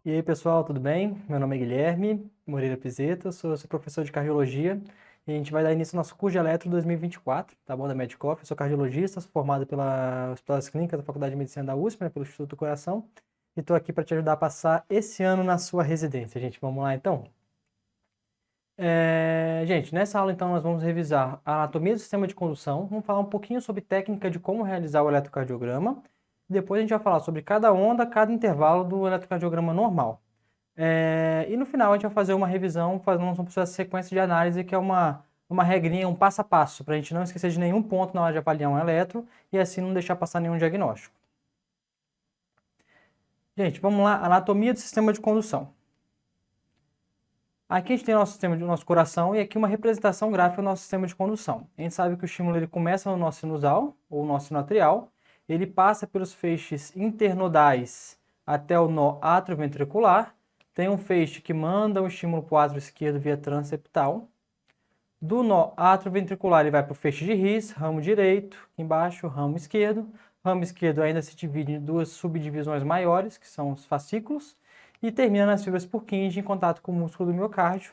E aí, pessoal, tudo bem? Meu nome é Guilherme Moreira Pizeta, sou professor de cardiologia e a gente vai dar início ao nosso curso de eletro 2024, tá bom? Da Medcoff. Eu sou cardiologista, sou formado pela Hospitais Clínicas da Faculdade de Medicina da USP, né, pelo Instituto do Coração, e estou aqui para te ajudar a passar esse ano na sua residência, gente. Vamos lá, então? Gente, nessa aula, então, nós vamos revisar a anatomia do sistema de condução, vamos falar um pouquinho sobre técnica de como realizar o eletrocardiograma, depois a gente vai falar sobre cada onda, cada intervalo do eletrocardiograma normal. E no final a gente vai fazer uma revisão, fazendo um processo de sequência de análise, que é uma regrinha, um passo a passo, para a gente não esquecer de nenhum ponto na hora de avaliar um eletro e assim não deixar passar nenhum diagnóstico. Gente, vamos lá, anatomia do sistema de condução. Aqui a gente tem o nosso sistema de nosso coração e aqui uma representação gráfica do nosso sistema de condução. A gente sabe que o estímulo ele começa no nó sinusal ou nó sinoatrial, ele passa pelos feixes internodais até o nó atrioventricular, tem um feixe que manda o estímulo para o átrio esquerdo via transeptal. Do nó atrioventricular ele vai para o feixe de His, ramo direito, aqui embaixo, ramo esquerdo. Ramo esquerdo ainda se divide em duas subdivisões maiores, que são os fascículos, e termina nas fibras Purkinje em contato com o músculo do miocárdio.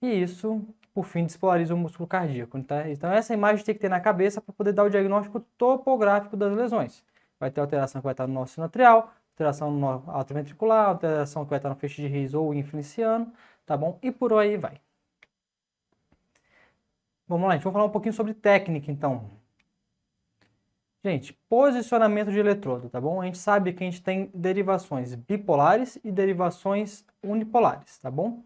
E isso, por fim, despolariza o músculo cardíaco. Tá? Então essa imagem tem que ter na cabeça para poder dar o diagnóstico topográfico das lesões. Vai ter alteração que vai estar no nó sinoatrial, alteração no nó atrioventricular, alteração que vai estar no feixe de His ou influenciano, tá bom? E por aí vai. Vamos lá, a gente vai falar um pouquinho sobre técnica, então. Gente, posicionamento de eletrodo, tá bom? A gente sabe que a gente tem derivações bipolares e derivações unipolares, tá bom?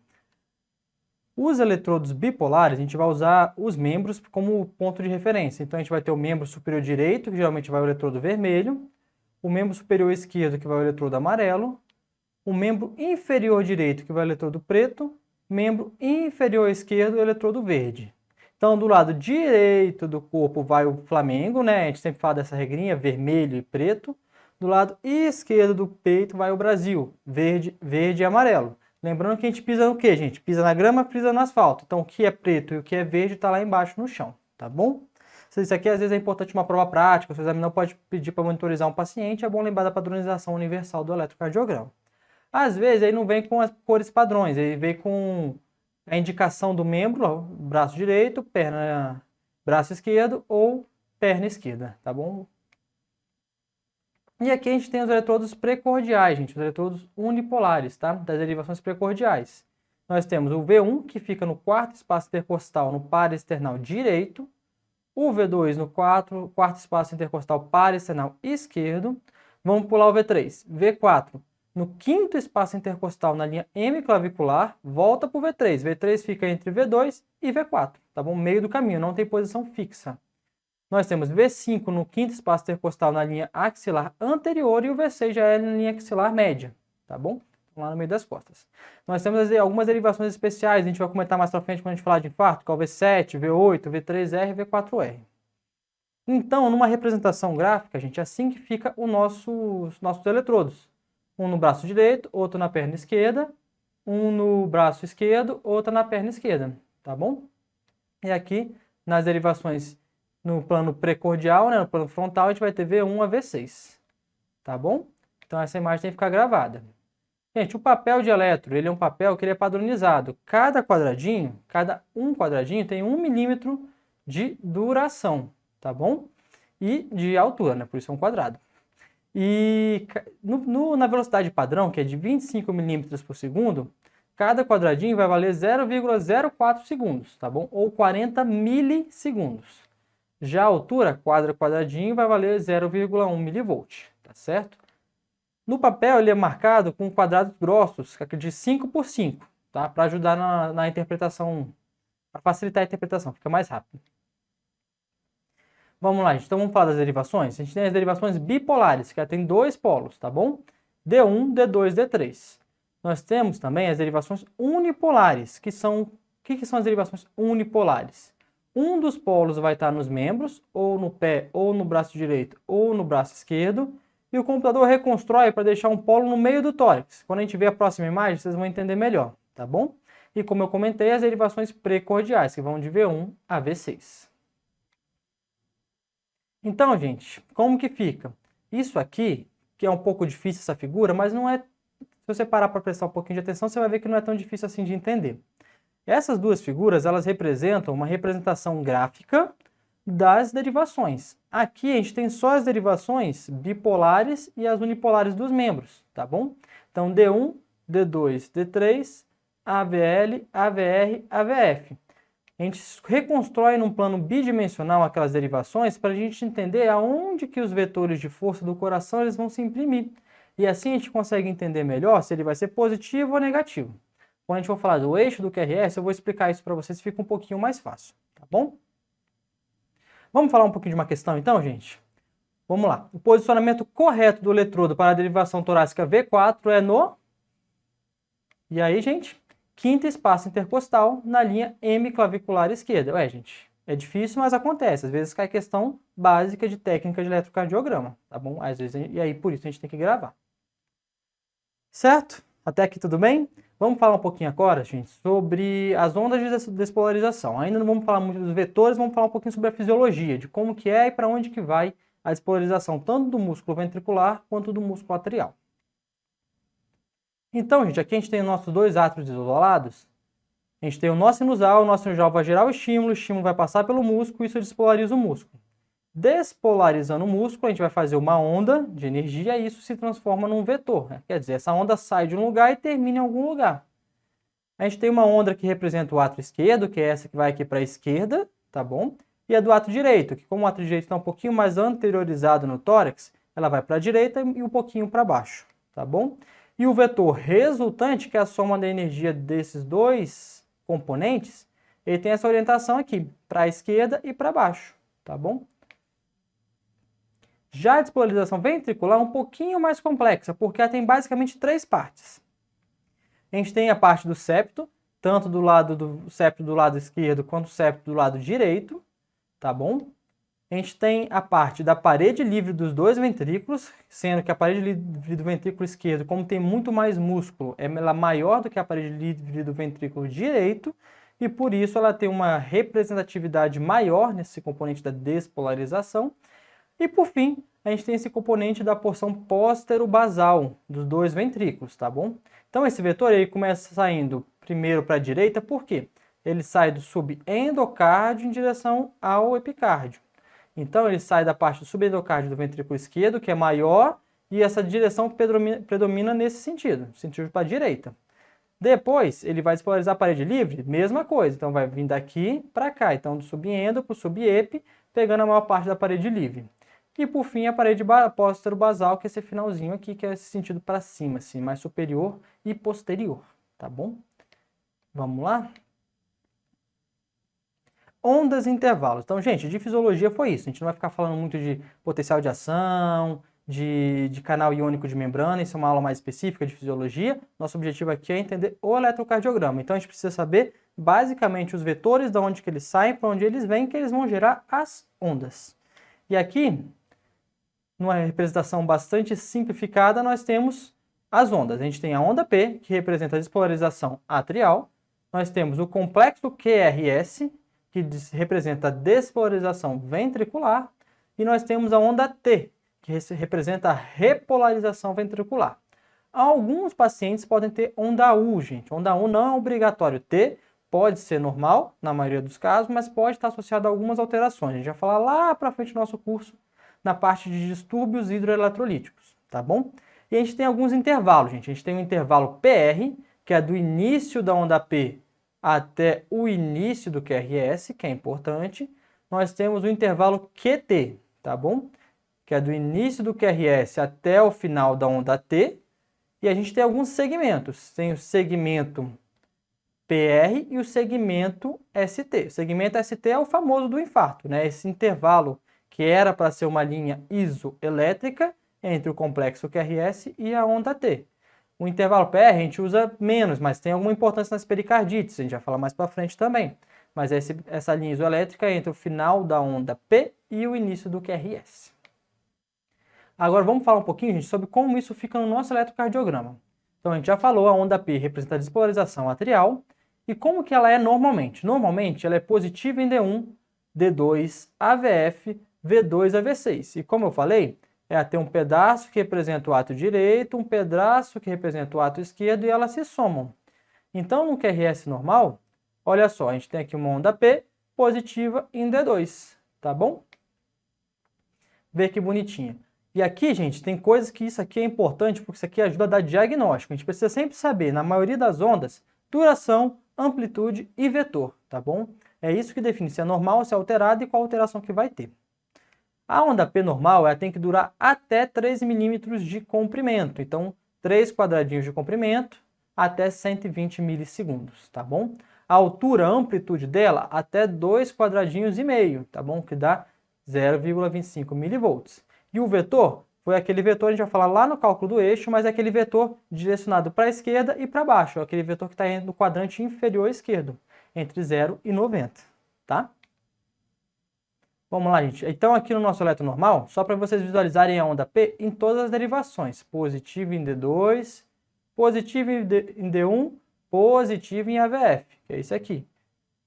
Os eletrodos bipolares, a gente vai usar os membros como ponto de referência. Então, a gente vai ter o membro superior direito, que geralmente vai o eletrodo vermelho, o membro superior esquerdo, que vai o eletrodo amarelo, o membro inferior direito, que vai o eletrodo preto, membro inferior esquerdo, o eletrodo verde. Então, do lado direito do corpo vai o Flamengo, né? A gente sempre fala dessa regrinha, vermelho e preto. Do lado esquerdo do peito vai o Brasil, verde, verde e amarelo. Lembrando que a gente pisa no quê, gente? Pisa na grama, pisa no asfalto. Então, o que é preto e o que é verde está lá embaixo no chão, tá bom? Isso aqui, às vezes, é importante uma prova prática. O seu examinador pode pedir para monitorizar um paciente. É bom lembrar da padronização universal do eletrocardiograma. Às vezes, ele não vem com as cores padrões. Ele vem com a indicação do membro, ó, braço direito, braço esquerdo ou perna esquerda, tá bom? E aqui a gente tem os eletrodos precordiais, gente, os eletrodos unipolares, tá? Das derivações precordiais. Nós temos o V1, que fica no quarto espaço intercostal, no paraesternal direito, o V2 no quarto espaço intercostal paraesternal esquerdo. Vamos pular o V3. V4 no quinto espaço intercostal na linha hemiclavicular, volta para o V3. V3 fica entre V2 e V4, tá bom? Meio do caminho, não tem posição fixa. Nós temos V5 no quinto espaço intercostal na linha axilar anterior e o V6 já é na linha axilar média, tá bom? Lá no meio das costas. Nós temos algumas derivações especiais, a gente vai comentar mais para frente quando a gente falar de infarto, que é o V7, V8, V3R e V4R. Então, numa representação gráfica, gente, é assim que fica os nossos eletrodos. Um no braço direito, outro na perna esquerda, um no braço esquerdo, outro na perna esquerda, tá bom? E aqui, nas derivações no plano precordial, né, no plano frontal, a gente vai ter V1 a V6, tá bom? Então, essa imagem tem que ficar gravada. Gente, o papel de eletro, ele é um papel que ele é padronizado. Cada um quadradinho tem 1 milímetro de duração, tá bom? E de altura, né? Por isso é um quadrado. E na velocidade padrão, que é de 25 milímetros por segundo, cada quadradinho vai valer 0,04 segundos, tá bom? Ou 40 milissegundos. Já a altura, quadradinho, vai valer 0,1 milivolt, tá certo? No papel, ele é marcado com quadrados grossos, de 5 por 5, tá? Para ajudar na interpretação, para facilitar a interpretação, fica mais rápido. Vamos lá, gente. Então vamos falar das derivações. A gente tem as derivações bipolares, que tem dois polos, tá bom? D1, D2, D3. Nós temos também as derivações unipolares, que são... O que são as derivações unipolares? Um dos polos vai estar nos membros, ou no pé, ou no braço direito, ou no braço esquerdo, e o computador reconstrói para deixar um polo no meio do tórax. Quando a gente vê a próxima imagem, vocês vão entender melhor, tá bom? E como eu comentei, as derivações precordiais, que vão de V1 a V6. Então, gente, como que fica? Isso aqui, que é um pouco difícil essa figura, mas não é Se você parar para prestar um pouquinho de atenção, você vai ver que não é tão difícil assim de entender. Essas duas figuras, elas representam uma representação gráfica das derivações. Aqui a gente tem só as derivações bipolares e as unipolares dos membros, tá bom? Então, D1, D2, D3, AVL, AVR, AVF. A gente reconstrói num plano bidimensional aquelas derivações para a gente entender aonde que os vetores de força do coração eles vão se imprimir. E assim a gente consegue entender melhor se ele vai ser positivo ou negativo. Quando a gente for falar do eixo do QRS, eu vou explicar isso para vocês, fica um pouquinho mais fácil, tá bom? Vamos falar um pouquinho de uma questão então, gente? Vamos lá. O posicionamento correto do eletrodo para a derivação torácica V4 é no... E aí, gente? Quinto espaço intercostal na linha M clavicular esquerda. Ué, gente, é difícil, mas acontece. Às vezes cai questão básica de técnica de eletrocardiograma, tá bom? Às vezes, e aí por isso a gente tem que gravar. Certo? Até aqui tudo bem? Vamos falar um pouquinho agora, gente, sobre as ondas de despolarização. Ainda não vamos falar muito dos vetores, vamos falar um pouquinho sobre a fisiologia, de como que é e para onde que vai a despolarização, tanto do músculo ventricular quanto do músculo atrial. Então, gente, aqui a gente tem os nossos dois átrios isolados. A gente tem o nó sinusal vai gerar o estímulo vai passar pelo músculo e isso despolariza o músculo. Despolarizando o músculo, a gente vai fazer uma onda de energia e isso se transforma num vetor, né? Quer dizer, essa onda sai de um lugar e termina em algum lugar. A gente tem uma onda que representa o átrio esquerdo, que é essa que vai aqui para a esquerda, tá bom? E a do átrio direito, que como o átrio direito está um pouquinho mais anteriorizado no tórax, ela vai para a direita e um pouquinho para baixo, tá bom? E o vetor resultante, que é a soma da energia desses dois componentes, ele tem essa orientação aqui, para a esquerda e para baixo, tá bom? Já a despolarização ventricular é um pouquinho mais complexa, porque ela tem basicamente três partes. A gente tem a parte do septo, tanto do lado do septo do lado esquerdo quanto o septo do lado direito, tá bom? A gente tem a parte da parede livre dos dois ventrículos, sendo que a parede livre do ventrículo esquerdo, como tem muito mais músculo, ela é maior do que a parede livre do ventrículo direito, e por isso ela tem uma representatividade maior nesse componente da despolarização. E por fim, a gente tem esse componente da porção póstero-basal dos dois ventrículos, tá bom? Então esse vetor ele começa saindo primeiro para a direita, por quê? Ele sai do subendocárdio em direção ao epicárdio. Então ele sai da parte do subendocárdio do ventrículo esquerdo, que é maior, e essa direção predomina nesse sentido para a direita. Depois ele vai despolarizar a parede livre, mesma coisa, então vai vir daqui para cá, então do subendo para o subepi, pegando a maior parte da parede livre. E por fim a parede póstero-basal, que é esse finalzinho aqui, que é esse sentido para cima, assim, mais superior e posterior, tá bom? Vamos lá? Ondas e intervalos. Então, gente, de fisiologia foi isso. A gente não vai ficar falando muito de potencial de ação, de canal iônico de membrana, isso é uma aula mais específica de fisiologia. Nosso objetivo aqui é entender o eletrocardiograma. Então, a gente precisa saber, basicamente, os vetores, de onde que eles saem, para onde eles vêm, que eles vão gerar as ondas. E aqui, numa representação bastante simplificada, nós temos as ondas. A gente tem a onda P, que representa a despolarização atrial. Nós temos o complexo QRS, que representa a despolarização ventricular. E nós temos a onda T, que representa a repolarização ventricular. Alguns pacientes podem ter onda U, gente. Onda U não é obrigatório ter, pode ser normal, na maioria dos casos, mas pode estar associado a algumas alterações. A gente vai falar lá para frente do nosso curso, na parte de distúrbios hidroeletrolíticos, tá bom? E a gente tem alguns intervalos, gente. A gente tem o intervalo PR, que é do início da onda P até o início do QRS, que é importante. Nós temos o intervalo QT, tá bom? Que é do início do QRS até o final da onda T. E a gente tem alguns segmentos. Tem o segmento PR e o segmento ST. O segmento ST é o famoso do infarto, né? Esse intervalo que era para ser uma linha isoelétrica entre o complexo QRS e a onda T. O intervalo PR a gente usa menos, mas tem alguma importância nas pericardites, a gente vai falar mais para frente também. Mas essa linha isoelétrica é entre o final da onda P e o início do QRS. Agora vamos falar um pouquinho, gente, sobre como isso fica no nosso eletrocardiograma. Então a gente já falou, a onda P representa a despolarização atrial, e como que ela é normalmente? Normalmente ela é positiva em D1, D2, AVF, V2 a V6. E como eu falei, Ela tem um pedaço que representa o ato direito, um pedaço que representa o ato esquerdo e elas se somam. Então, no QRS normal, olha só, a gente tem aqui uma onda P positiva em D2, tá bom? Vê que bonitinha. E aqui, gente, tem coisas que isso aqui é importante, porque isso aqui ajuda a dar diagnóstico. A gente precisa sempre saber, na maioria das ondas, duração, amplitude e vetor, tá bom? É isso que define se é normal, se é alterado e qual alteração que vai ter. A onda P normal, ela tem que durar até 3 milímetros de comprimento. Então, 3 quadradinhos de comprimento até 120 milissegundos, tá bom? A altura, a amplitude dela, até 2 quadradinhos e meio, tá bom? Que dá 0,25 milivolts. E o vetor foi aquele vetor, a gente vai falar lá no cálculo do eixo, mas é aquele vetor direcionado para a esquerda e para baixo. É aquele vetor que está no quadrante inferior esquerdo, entre 0 e 90, tá? Vamos lá, gente. Então, aqui no nosso elétron normal, só para vocês visualizarem a onda P em todas as derivações. Positivo em D2, positivo em D1, positivo em AVF, que é isso aqui.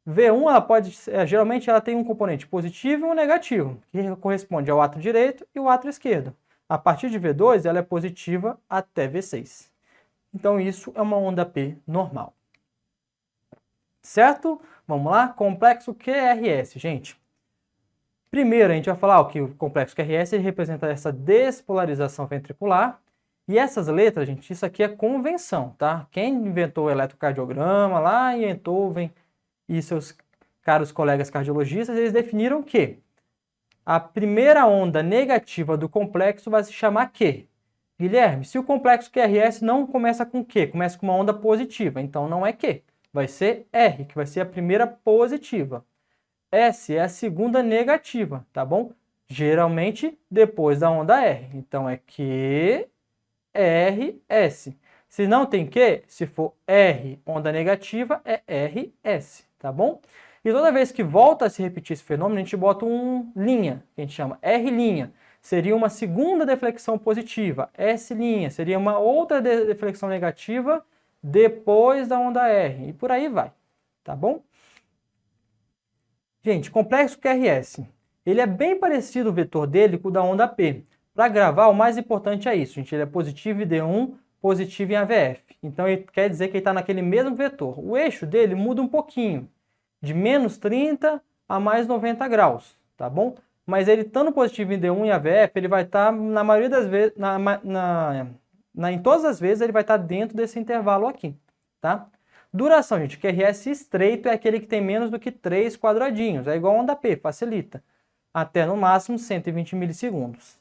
V1, ela pode, geralmente ela tem um componente positivo e um negativo, que corresponde ao ato direito e o ato esquerdo. A partir de V2, ela é positiva até V6. Então, isso é uma onda P normal. Certo? Vamos lá? Complexo QRS, gente. Primeiro, a gente vai falar que o complexo QRS representa essa despolarização ventricular. E essas letras, gente, isso aqui é convenção, tá? Quem inventou o eletrocardiograma lá em Einthoven e seus caros colegas cardiologistas, eles definiram que a primeira onda negativa do complexo vai se chamar Q. Guilherme, se o complexo QRS não começa com Q, começa com uma onda positiva, então não é Q, vai ser R, que vai ser a primeira positiva. S é a segunda negativa, tá bom? Geralmente depois da onda R. Então é Q, R, S. Se não tem Q, se for R, onda negativa, é R, S, tá bom? E toda vez que volta a se repetir esse fenômeno, a gente bota um linha, que a gente chama R'. Seria uma segunda deflexão positiva. S' seria uma outra deflexão negativa depois da onda R. E por aí vai, tá bom? Gente, complexo QRS, ele é bem parecido o vetor dele com o da onda P. Para gravar, o mais importante é isso, gente, ele é positivo em D1, positivo em AVF. Então, ele quer dizer que ele está naquele mesmo vetor. O eixo dele muda um pouquinho, de menos 30 a mais 90 graus, tá bom? Mas ele estando positivo em D1 e AVF, ele vai estar, na maioria das vezes, em todas as vezes, ele vai estar dentro desse intervalo aqui, tá? Duração, gente, QRS estreito é aquele que tem menos do que 3 quadradinhos, é igual a onda P, facilita. Até no máximo 120 milissegundos.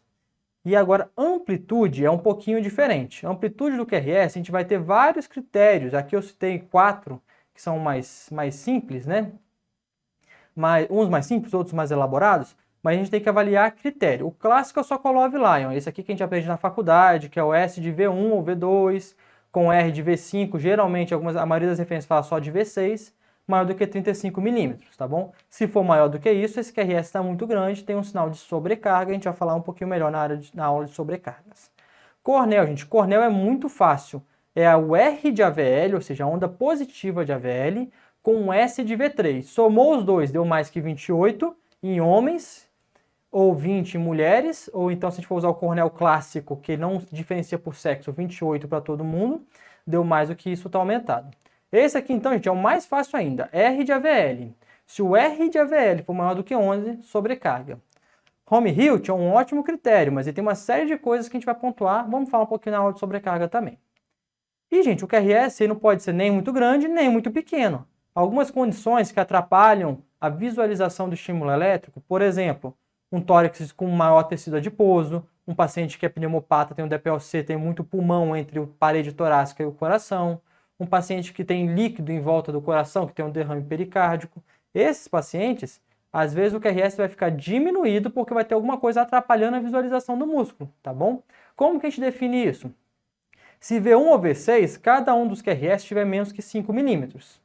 E agora, amplitude é um pouquinho diferente. A amplitude do QRS, a gente vai ter vários critérios. Aqui eu citei 4, que são mais simples, né? Uns mais simples, outros mais elaborados. Mas a gente tem que avaliar critério. O clássico é o Sokolov-Lyon, esse aqui que a gente aprende na faculdade, que é o S de V1 ou V2, com R de V5, geralmente a maioria das referências fala só de V6, maior do que 35 milímetros, tá bom? Se for maior do que isso, esse QRS está muito grande, tem um sinal de sobrecarga, a gente vai falar um pouquinho melhor na aula de sobrecargas. Cornell, gente, Cornell é muito fácil. É o R de AVL, ou seja, a onda positiva de AVL, com um S de V3. Somou os dois, deu mais que 28 em homens, ou 20 em mulheres, ou então se a gente for usar o Cornell clássico, que não diferencia por sexo, 28 para todo mundo, deu mais do que isso, está aumentado. Esse aqui, então, gente, é o mais fácil ainda, R de AVL. Se o R de AVL for maior do que 11, sobrecarga. Home-Hilt é um ótimo critério, mas ele tem uma série de coisas que a gente vai pontuar, vamos falar um pouquinho na aula de sobrecarga também. E, gente, o QRS não pode ser nem muito grande, nem muito pequeno. Algumas condições que atrapalham a visualização do estímulo elétrico, por exemplo, um tórax com maior tecido adiposo, um paciente que é pneumopata, tem um DPLC, tem muito pulmão entre a parede torácica e o coração, um paciente que tem líquido em volta do coração, que tem um derrame pericárdico. Esses pacientes, às vezes o QRS vai ficar diminuído porque vai ter alguma coisa atrapalhando a visualização do músculo, tá bom? Como que a gente define isso? Se V1 ou V6, cada um dos QRS tiver menos que 5 milímetros.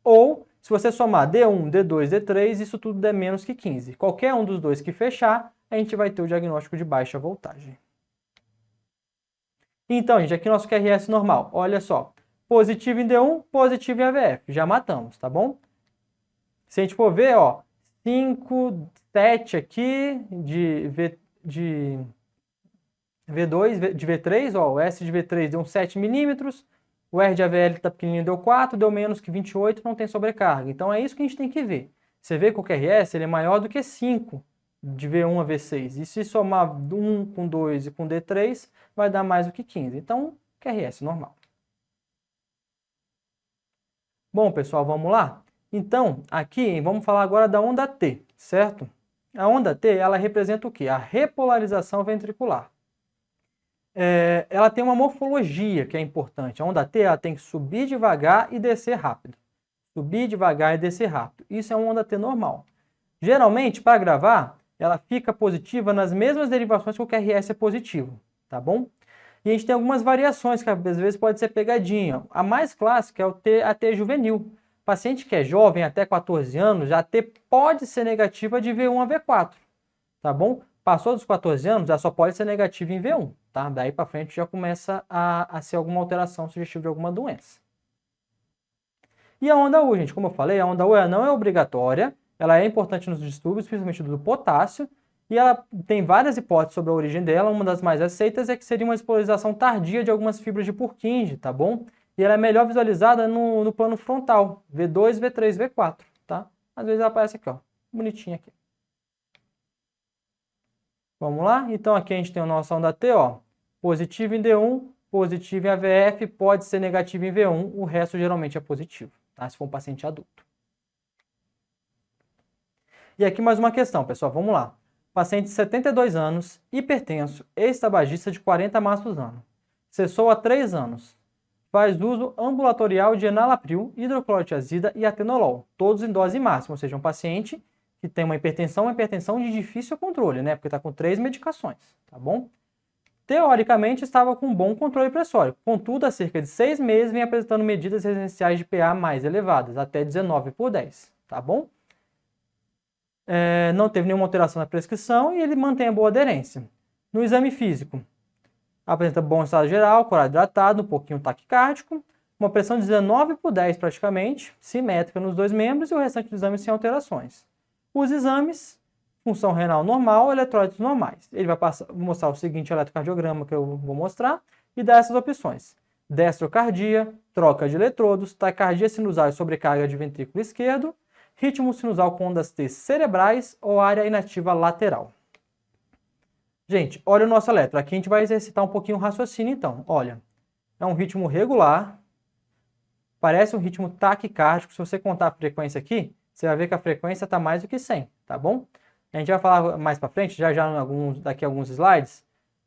Ou, se você somar D1, D2, D3, isso tudo der menos que 15. Qualquer um dos dois que fechar, a gente vai ter o diagnóstico de baixa voltagem. Então, gente, aqui nosso QRS normal. Olha só. Positivo em D1, positivo em AVF. Já matamos, tá bom? Se a gente for ver, ó, 5, 7 aqui de V2 de V3, ó, o S de V3 deu uns 7 milímetros, o R de AVL está pequenininho, deu 4, deu menos que 28, não tem sobrecarga. Então é isso que a gente tem que ver. Você vê que o QRS ele é maior do que 5 de V1 a V6. E se somar 1 com 2 e com D3, vai dar mais do que 15. Então, QRS normal. Bom, pessoal, vamos lá? Então, aqui vamos falar agora da onda T, certo? A onda T, ela representa o quê? A repolarização ventricular. Ela tem uma morfologia que é importante. A onda T ela tem que subir devagar e descer rápido. Subir devagar e descer rápido. Isso é uma onda T normal. Geralmente, para gravar, ela fica positiva nas mesmas derivações que o QRS é positivo, tá bom? E a gente tem algumas variações que às vezes pode ser pegadinha. A mais clássica é o AT juvenil. Paciente que é jovem, até 14 anos, a T pode ser negativa de V1 a V4, tá bom? Passou dos 14 anos, já só pode ser negativa em V1, tá? Daí para frente já começa a ser alguma alteração sugestiva de alguma doença. E a onda U, gente, como eu falei, a onda U não é obrigatória, ela é importante nos distúrbios, principalmente do potássio, e ela tem várias hipóteses sobre a origem dela. Uma das mais aceitas é que seria uma despolarização tardia de algumas fibras de Purkinje, tá bom? E ela é melhor visualizada no plano frontal, V2, V3, V4, tá? Às vezes ela aparece aqui, ó, bonitinha aqui. Vamos lá? Então aqui a gente tem a nossa onda T, ó, positivo em D1, positivo em AVF, pode ser negativo em V1, o resto geralmente é positivo, tá? Se for um paciente adulto. E aqui mais uma questão, pessoal, vamos lá. Paciente de 72 anos, hipertenso, ex-tabagista de 40 maços ano. Cessou há 3 anos. Faz uso ambulatorial de enalapril, hidroclorotiazida e atenolol, todos em dose máxima, ou seja, um paciente que tem uma hipertensão de difícil controle, né? Porque está com 3 medicações, tá bom? Teoricamente estava com bom controle pressórico, contudo, há cerca de 6 meses vem apresentando medidas residenciais de PA mais elevadas, até 19/10, tá bom? Não teve nenhuma alteração na prescrição e ele mantém a boa aderência. No exame físico, apresenta bom estado geral, coração hidratado, um pouquinho taquicárdico, uma pressão de 19/10 praticamente, simétrica nos 2 membros e o restante do exame sem alterações. Os exames, função renal normal, eletrólitos normais. Ele vai mostrar o seguinte eletrocardiograma que eu vou mostrar e dar essas opções. Destrocardia, troca de eletrodos, taquicardia sinusal e sobrecarga de ventrículo esquerdo, ritmo sinusal com ondas T cerebrais ou área inativa lateral. Gente, olha o nosso eletro. Aqui a gente vai exercitar um pouquinho o raciocínio, então. Olha, é um ritmo regular, parece um ritmo taquicárdico. Se você contar a frequência aqui, você vai ver que a frequência está mais do que 100, tá bom? A gente vai falar mais para frente, daqui a alguns slides,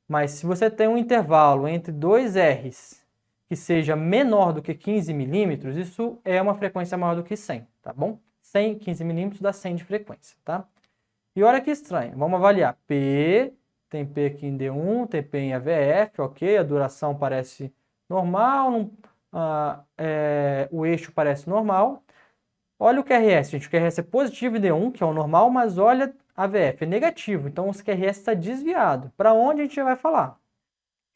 mas se você tem um intervalo entre 2 R's que seja menor do que 15 milímetros, isso é uma frequência maior do que 100, tá bom? 100, 15 milímetros dá 100 de frequência, tá? E olha que estranho, vamos avaliar. P, tem P aqui em D1, tem P em AVF, ok, a duração parece normal, o eixo parece normal. Olha o QRS, gente, o QRS é positivo em D1, que é o normal, mas olha AVF, é negativo, então o QRS está desviado. Para onde a gente vai falar?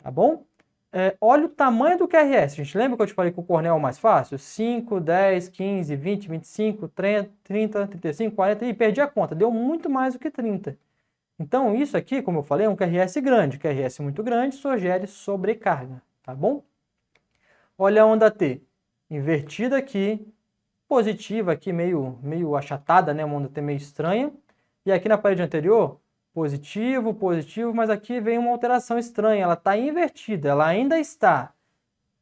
Tá bom? Olha o tamanho do QRS, gente. Lembra que eu te falei que o corneal é o mais fácil? 5, 10, 15, 20, 25, 30, 35, 40... Ih, perdi a conta. Deu muito mais do que 30. Então, isso aqui, como eu falei, é um QRS grande. QRS muito grande sugere sobrecarga, tá bom? Olha a onda T. Invertida aqui, positiva aqui, meio achatada, né? Uma onda T meio estranha. E aqui na parede anterior... positivo, positivo, mas aqui vem uma alteração estranha, ela está invertida, ela ainda está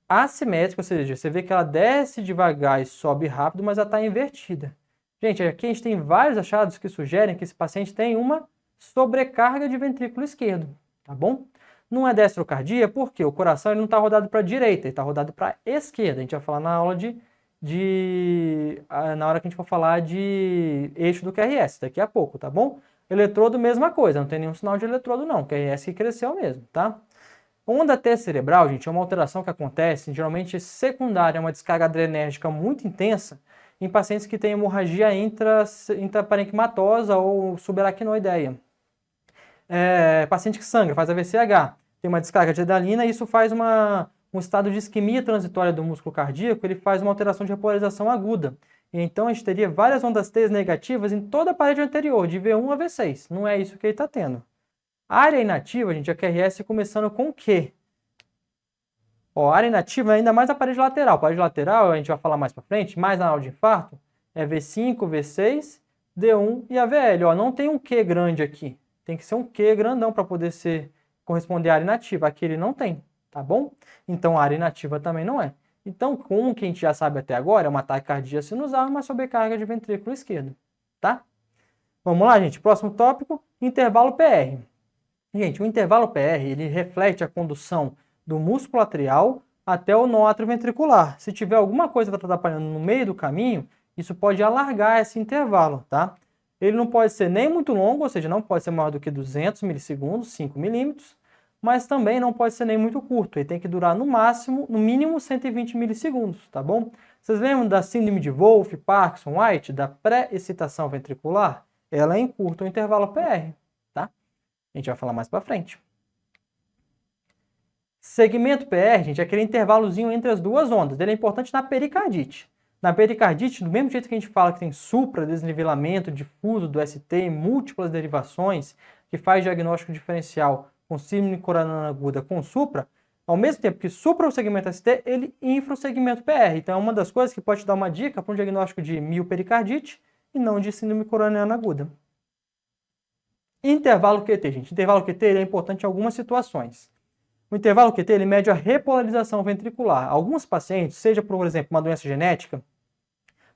assimétrica, ou seja, você vê que ela desce devagar e sobe rápido, mas ela está invertida. Gente, aqui a gente tem vários achados que sugerem que esse paciente tem uma sobrecarga de ventrículo esquerdo, tá bom? Não é destrocardia porque o coração ele não está rodado para a direita, ele está rodado para a esquerda. A gente vai falar na aula na hora que a gente for falar de eixo do QRS, daqui a pouco, tá bom? Eletrodo, mesma coisa, não tem nenhum sinal de eletrodo não, QRS que cresceu mesmo, tá? Onda T cerebral, gente, é uma alteração que acontece, geralmente secundária, é uma descarga adrenérgica muito intensa em pacientes que têm hemorragia intraparenquimatosa ou subaracnoideia. Paciente que sangra, faz AVCH, tem uma descarga de adrenalina e isso faz um estado de isquemia transitória do músculo cardíaco, ele faz uma alteração de repolarização aguda. E então a gente teria várias ondas T negativas em toda a parede anterior, de V1 a V6. Não é isso que ele está tendo. Área inativa, gente, a QRS começando com o quê? Ó, área inativa é ainda mais a parede lateral. A parede lateral, a gente vai falar mais para frente, mais na aula de infarto, é V5, V6, D1 e AVL. Ó, não tem um Q grande aqui. Tem que ser um Q grandão para poder corresponder à área inativa. Aqui ele não tem, tá bom? Então a área inativa também não é. Então, com o que a gente já sabe até agora, é uma taquicardia sinusal e uma sobrecarga de ventrículo esquerdo, tá? Vamos lá, gente. Próximo tópico, intervalo PR. Gente, o intervalo PR, ele reflete a condução do músculo atrial até o nó atrioventricular. Se tiver alguma coisa atrapalhando no meio do caminho, isso pode alargar esse intervalo, tá? Ele não pode ser nem muito longo, ou seja, não pode ser maior do que 200 milissegundos, 5 milímetros, mas também não pode ser nem muito curto. Ele tem que durar no máximo, no mínimo 120 milissegundos, tá bom? Vocês lembram da síndrome de Wolff, Parkinson, White, da pré-excitação ventricular? Ela encurta o intervalo PR, tá? A gente vai falar mais para frente. Segmento PR, gente, é aquele intervalozinho entre as duas ondas. Ele é importante na pericardite. Na pericardite, do mesmo jeito que a gente fala que tem supra-desnivelamento difuso do ST e múltiplas derivações, que faz diagnóstico diferencial com síndrome coronariana aguda com supra, ao mesmo tempo que supra o segmento ST, ele infra o segmento PR. Então é uma das coisas que pode te dar uma dica para um diagnóstico de miopericardite e não de síndrome coronariana aguda. Intervalo QT, gente. Intervalo QT ele é importante em algumas situações. O intervalo QT ele mede a repolarização ventricular. Alguns pacientes, seja por exemplo uma doença genética,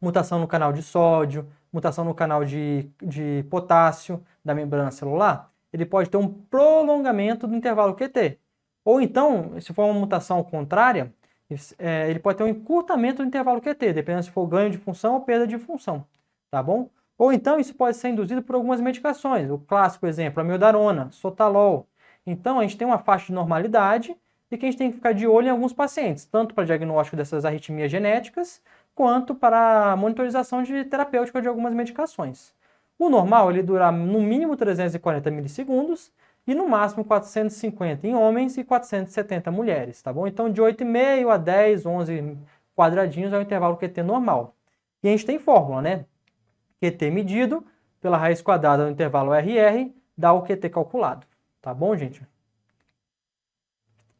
mutação no canal de sódio, mutação no canal de potássio da membrana celular, ele pode ter um prolongamento do intervalo QT. Ou então, se for uma mutação contrária, ele pode ter um encurtamento do intervalo QT, dependendo se for ganho de função ou perda de função, tá bom? Ou então isso pode ser induzido por algumas medicações. O clássico exemplo, amiodarona, sotalol. Então a gente tem uma faixa de normalidade e que a gente tem que ficar de olho em alguns pacientes, tanto para diagnóstico dessas arritmias genéticas, quanto para a monitorização de terapêutica de algumas medicações. O normal ele dura no mínimo 340 milissegundos e no máximo 450 em homens e 470 mulheres, tá bom? Então de 8,5 a 10, 11 quadradinhos é o intervalo QT normal. E a gente tem fórmula, né? QT medido pela raiz quadrada do intervalo RR dá o QT calculado. Tá bom, gente?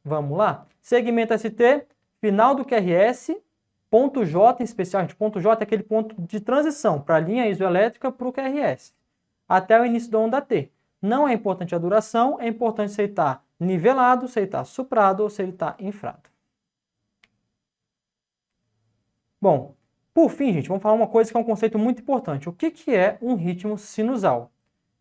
Vamos lá? Segmento ST, final do QRS, ponto J em especial. Gente, ponto J é aquele ponto de transição para a linha isoelétrica para o QRS, até o início da onda T. Não é importante a duração, é importante se ele está nivelado, se ele está suprado ou se ele está infrado. Bom, por fim, gente, vamos falar uma coisa que é um conceito muito importante. O que é um ritmo sinusal?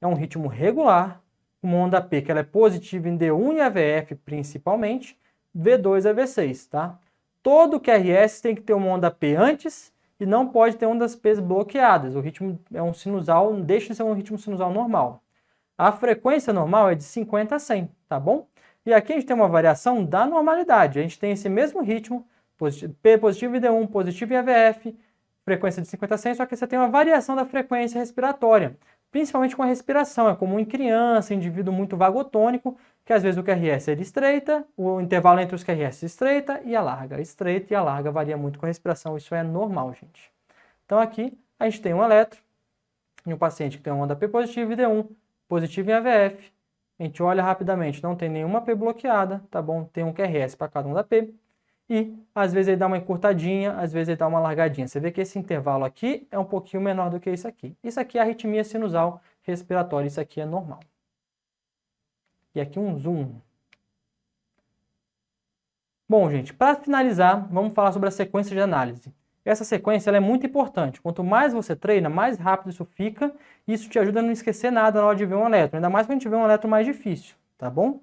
É um ritmo regular, uma onda P que ela é positiva em D1 e AVF principalmente, V2 a V6, tá? Todo QRS tem que ter uma onda P antes e não pode ter ondas P bloqueadas. O ritmo é um sinusal, deixa de ser um ritmo sinusal normal. A frequência normal é de 50 a 100, tá bom? E aqui a gente tem uma variação da normalidade. A gente tem esse mesmo ritmo, P positivo em D1, positivo em AVF, frequência de 50 a 100, só que você tem uma variação da frequência respiratória, principalmente com a respiração. É comum em criança, indivíduo muito vagotônico, que às vezes o QRS ele estreita, o intervalo entre os QRS estreita e alarga. Estreita e alarga varia muito com a respiração, isso é normal, gente. Então aqui a gente tem um eletro em um paciente que tem uma onda P positiva e D1, positivo em AVF. A gente olha rapidamente, não tem nenhuma P bloqueada, tá bom? Tem um QRS para cada onda P. E às vezes ele dá uma encurtadinha, às vezes ele dá uma largadinha. Você vê que esse intervalo aqui é um pouquinho menor do que isso aqui. Isso aqui é arritmia sinusal respiratória, isso aqui é normal. E aqui um zoom. Bom, gente, para finalizar, vamos falar sobre a sequência de análise. Essa sequência ela é muito importante. Quanto mais você treina, mais rápido isso fica. E isso te ajuda a não esquecer nada na hora de ver um eletro. Ainda mais quando a gente vê um eletro mais difícil, tá bom?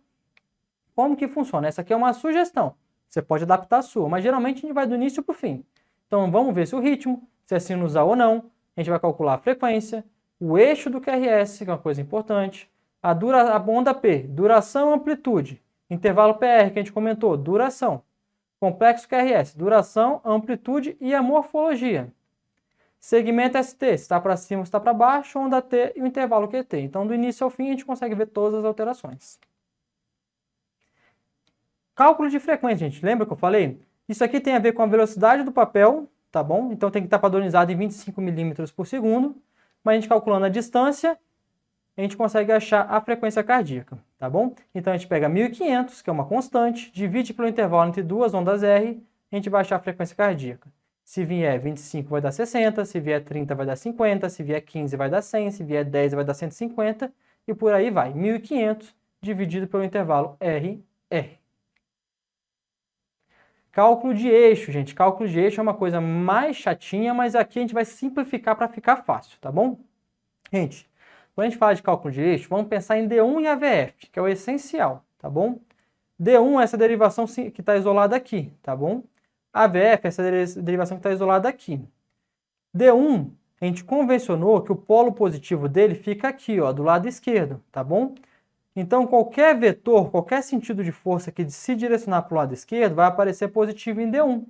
Como que funciona? Essa aqui é uma sugestão. Você pode adaptar a sua, mas geralmente a gente vai do início para o fim. Então vamos ver se o ritmo, se é sinusal ou não. A gente vai calcular a frequência, o eixo do QRS, que é uma coisa importante, a onda P, duração e amplitude. Intervalo PR, que a gente comentou, duração. Complexo QRS, duração, amplitude e a morfologia. Segmento ST, se está para cima ou se está para baixo, onda T e o intervalo QT. Então do início ao fim a gente consegue ver todas as alterações. Cálculo de frequência, gente. Lembra que eu falei? Isso aqui tem a ver com a velocidade do papel, tá bom? Então tem que estar padronizado em 25 milímetros por segundo. Mas a gente calculando a distância a gente consegue achar a frequência cardíaca, tá bom? Então a gente pega 1.500, que é uma constante, divide pelo intervalo entre duas ondas R, a gente vai achar a frequência cardíaca. Se vier 25 vai dar 60, se vier 30 vai dar 50, se vier 15 vai dar 100, se vier 10 vai dar 150 e por aí vai. 1.500 dividido pelo intervalo R. Cálculo de eixo, gente. Cálculo de eixo é uma coisa mais chatinha, mas aqui a gente vai simplificar para ficar fácil, tá bom? Gente, quando a gente fala de cálculo de eixo, vamos pensar em D1 e AVF, que é o essencial, tá bom? D1 é essa derivação que está isolada aqui, tá bom? AVF é essa derivação que está isolada aqui. D1, a gente convencionou que o polo positivo dele fica aqui, ó, do lado esquerdo, tá bom? Então, qualquer vetor, qualquer sentido de força que se direcionar para o lado esquerdo vai aparecer positivo em D1.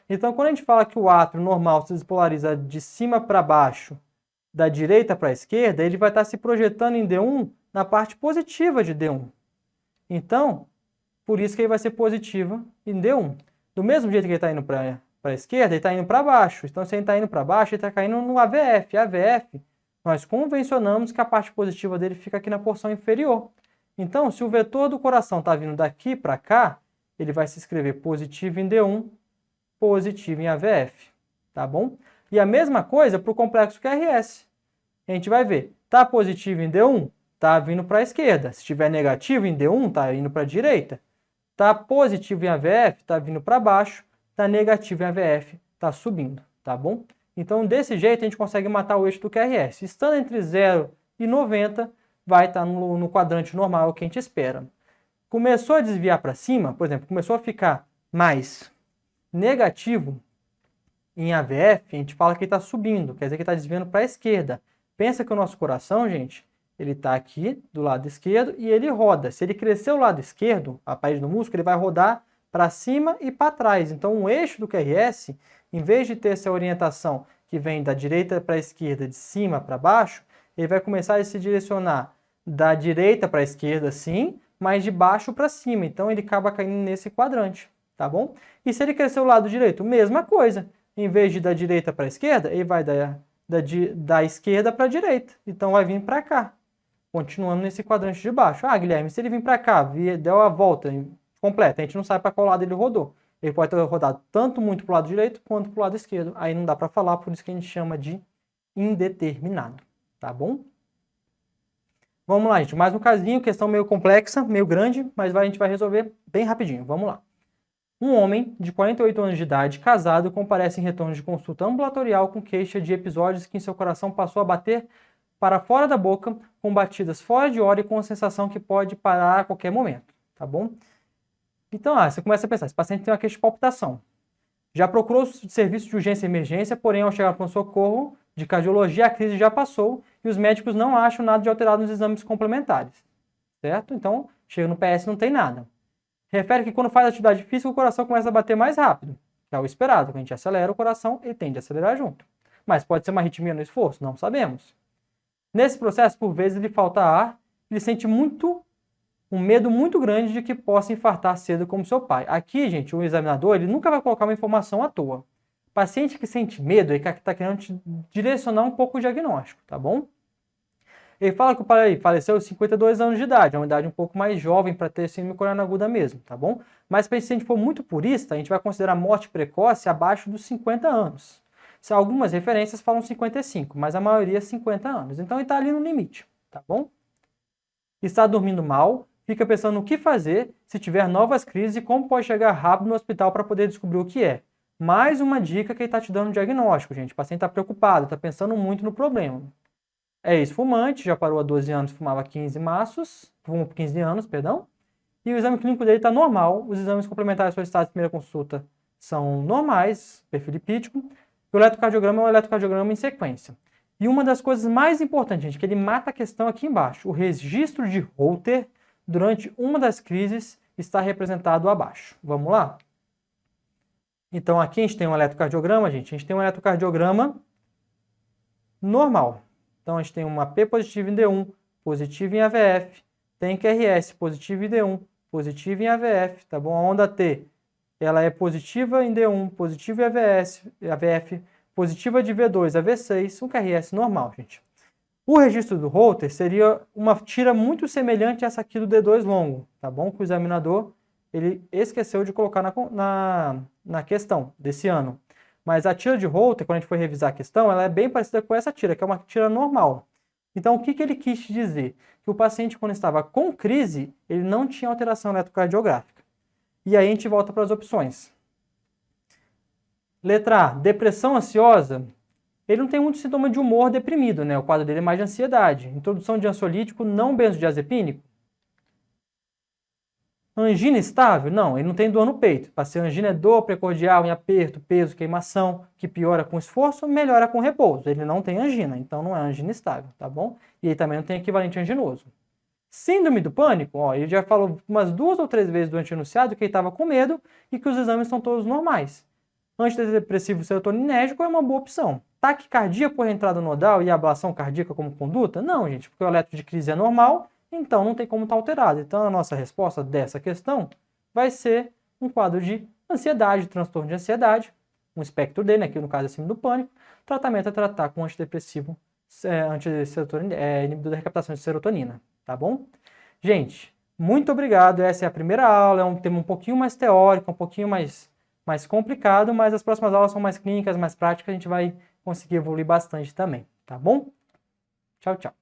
Então, quando a gente fala que o átrio normal se despolariza de cima para baixo, da direita para a esquerda, ele vai estar se projetando em D1 na parte positiva de D1. Então, por isso que ele vai ser positivo em D1. Do mesmo jeito que ele está indo para a esquerda, ele está indo para baixo. Então, se ele está indo para baixo, ele está caindo no AVF. AVF, nós convencionamos que a parte positiva dele fica aqui na porção inferior. Então, se o vetor do coração está vindo daqui para cá, ele vai se escrever positivo em D1, positivo em AVF, tá bom? E a mesma coisa para o complexo QRS. A gente vai ver, está positivo em D1, está vindo para a esquerda. Se estiver negativo em D1, está indo para a direita. Está positivo em AVF, está vindo para baixo. Está negativo em AVF, está subindo, tá bom? Então, desse jeito, a gente consegue matar o eixo do QRS. Estando entre 0 e 90, vai estar no quadrante normal que a gente espera. Começou a desviar para cima, por exemplo, começou a ficar mais negativo em AVF, a gente fala que ele está subindo, quer dizer que está desviando para a esquerda. Pensa que o nosso coração, gente, ele está aqui do lado esquerdo e ele roda. Se ele crescer o lado esquerdo, a parede do músculo, ele vai rodar para cima e para trás. Então, o eixo do QRS, em vez de ter essa orientação que vem da direita para a esquerda, de cima para baixo, ele vai começar a se direcionar da direita para a esquerda, sim, mas de baixo para cima. Então, ele acaba caindo nesse quadrante, tá bom? E se ele crescer o lado direito, mesma coisa. Em vez de da direita para a esquerda, ele vai da esquerda para a direita. Então, vai vir para cá, continuando nesse quadrante de baixo. Ah, Guilherme, se ele vir para cá, deu a volta completa, a gente não sabe para qual lado ele rodou. Ele pode ter rodado tanto muito para o lado direito quanto para o lado esquerdo. Aí não dá para falar, por isso que a gente chama de indeterminado, tá bom? Vamos lá, gente. Mais um casinho, questão meio complexa, meio grande, mas a gente vai resolver bem rapidinho. Vamos lá. Um homem de 48 anos de idade, casado, comparece em retorno de consulta ambulatorial com queixa de episódios que em seu coração passou a bater para fora da boca, com batidas fora de hora e com a sensação que pode parar a qualquer momento, tá bom? Então, você começa a pensar, esse paciente tem uma queixa de palpitação. Já procurou o serviço de urgência e emergência, porém, ao chegar para um socorro de cardiologia, a crise já passou e os médicos não acham nada de alterado nos exames complementares, certo? Então, chega no PS e não tem nada. Refere que quando faz atividade física, o coração começa a bater mais rápido, que é o esperado. Quando a gente acelera o coração, ele tende a acelerar junto. Mas pode ser uma arritmia no esforço? Não sabemos. Nesse processo, por vezes, ele falta ar, ele sente um medo muito grande de que possa infartar cedo como seu pai. Aqui, gente, o examinador ele nunca vai colocar uma informação à toa. Paciente que sente medo, ele está querendo te direcionar um pouco o diagnóstico, tá bom? Ele fala que o pai faleceu aos 52 anos de idade, é uma idade um pouco mais jovem para ter síndrome coronariana aguda mesmo, tá bom? Mas se a gente for muito purista, a gente vai considerar morte precoce abaixo dos 50 anos. Se algumas referências falam 55, mas a maioria 50 anos. Então ele está ali no limite, tá bom? Está dormindo mal, fica pensando no que fazer se tiver novas crises e como pode chegar rápido no hospital para poder descobrir o que é. Mais uma dica que ele está te dando no diagnóstico, gente. O paciente está preocupado, está pensando muito no problema. É ex-fumante, já parou há 12 anos, fumava 15 maços, fumou por 15 anos, perdão. E o exame clínico dele está normal. Os exames complementares solicitados em primeira consulta são normais, perfil lipídico. E o eletrocardiograma é um eletrocardiograma em sequência. E uma das coisas mais importantes, gente, que ele mata a questão aqui embaixo. O registro de Holter durante uma das crises está representado abaixo. Vamos lá? Então, aqui a gente tem um eletrocardiograma, gente. A gente tem um eletrocardiograma normal. Então, a gente tem uma P positiva em D1, positivo em AVF. Tem QRS positivo em D1, positivo em AVF, tá bom? A onda T, ela é positiva em D1, positiva em AVF, positiva de V2 a V6, um QRS normal, gente. O registro do Holter seria uma tira muito semelhante a essa aqui do D2 longo, tá bom? Que o examinador ele esqueceu de colocar na questão desse ano. Mas a tira de Holter, quando a gente for revisar a questão, ela é bem parecida com essa tira, que é uma tira normal. Então, o que ele quis dizer? Que o paciente, quando estava com crise, ele não tinha alteração eletrocardiográfica. E aí a gente volta para as opções. Letra A, depressão ansiosa. Ele não tem muito sintoma de humor deprimido, né? O quadro dele é mais de ansiedade. Introdução de ansiolítico não benzodiazepínico. Angina estável? Não, ele não tem dor no peito. Para ser angina é dor precordial em aperto, peso, queimação, que piora com esforço, melhora com repouso. Ele não tem angina, então não é angina estável, tá bom? E ele também não tem equivalente anginoso. Síndrome do pânico, ó, ele já falou umas 2 ou 3 vezes durante o enunciado que ele estava com medo e que os exames estão todos normais. Antidepressivo serotoninérgico é uma boa opção. Taquicardia por entrada nodal e ablação cardíaca como conduta? Não, gente, porque o eletro de crise é normal, então não tem como estar alterado. Então a nossa resposta dessa questão vai ser um quadro de ansiedade, transtorno de ansiedade, um espectro dele, aqui no caso é síndrome do pânico. Tratamento é tratar com antidepressivo, inibidor da recaptação de serotonina, tá bom? Gente, muito obrigado. Essa é a primeira aula, é um tema um pouquinho mais teórico, um pouquinho mais complicado, mas as próximas aulas são mais clínicas, mais práticas, a gente vai conseguir evoluir bastante também, tá bom? Tchau, tchau.